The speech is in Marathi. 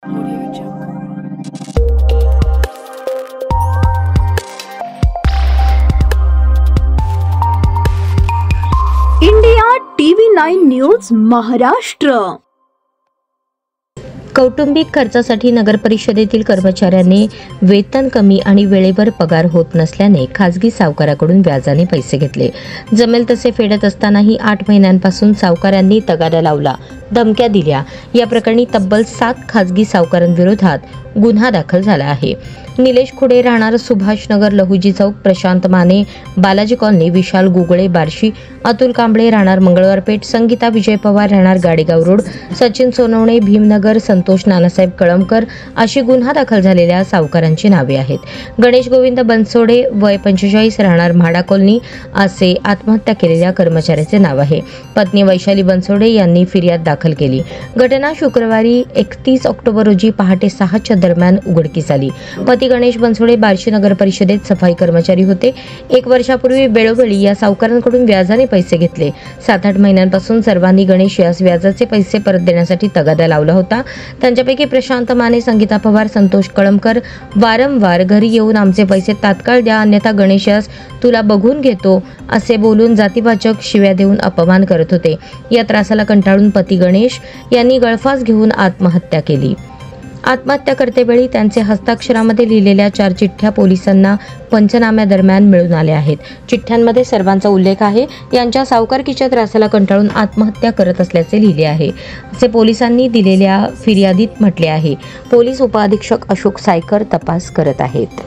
India TV 9 news Maharashtra. कौटुंबिक खर्चासाठी नगर परिषदेतील कर्मचाऱ्यांनी वेतन कमी आणि वेळेवर पगार होत नसल्याने खासगी सावकाराकडून व्याजाने पैसे घेतले। जमेल तसे फेडत असतानाही 8 महिन्यांपासून सावकारांनी तगादा लावला, धमक्या दिल्या। या प्रकरणी तब्बल 7 खासगी सावकारांविरोधात गुन्हा दाखल झाला आहे। निलेश खुडे राहणार सुभाषनगर, लहुजी चौक, प्रशांत माने बालाजी कॉलनी, विशाल गुगळे बार्शी, अतुल कांबळे राहणार मंगळवारपेठ, संगीता विजय पवार राहणार गाडेगाव रोड, सचिन सोनवणे भीमनगर, संतोष नानासाहेब कळमकर अशी गुन्हा दाखल झालेल्या सावकारांची नावे आहेत। गणेश गोविंद बनसोडे वय 45 राहणार म्हाडा कॉलनी असे आत्महत्या केलेल्या कर्मचाऱ्याचे नाव आहे। पत्नी वैशाली बनसोडे यांनी फिर्याद दाखल केली। घटना शुक्रवारी 31 ऑक्टोबर रोजी पहाटे 6च्या दरम्यान उघडकीस आली। पती गणेश बनसोडे बार्शी नगर परिषदेत सफाई कर्मचारी होते। 1 वर्षापूर्वी वेळोवेळी या सावकारांकडून व्याजाने पैसे घेतले। 7-8 महिन्यांपासून सर्वांनी गणेश यास व्याजाचे पैसे परत देण्यासाठी तगादा लावला होता। त्यांच्यापैकी प्रशांत माने, संगीता पवार, संतोष कळमकर वारंवार घरी येऊन आमचे पैसे तात्काळ द्या, अन्यथा गणेश यास तुला बघून घेतो असे बोलून जातीवाचक शिव्या देऊन अपमान करत होते। या त्रासाला कंटाळून पती गणेश यांनी गळफास घेऊन आत्महत्या केली। आत्महत्या करतेवेळी त्यांचे हस्ताक्षरामध्ये लिहिलेल्या 4 चिठ्ठ्या पोलिसांना पंचनाम्यादरम्यान मिळून आल्या आहेत। चिठ्ठ्यांमध्ये सर्वांचा उल्लेख आहे। यांच्या सावकारकीच्या त्रासाला कंटाळून आत्महत्या करत असल्याचे लिहिले आहे, असे पोलिसांनी दिलेल्या फिर्यादीत म्हटले आहे। पोलीस उपअधीक्षक अशोक सायकर तपास करत आहेत।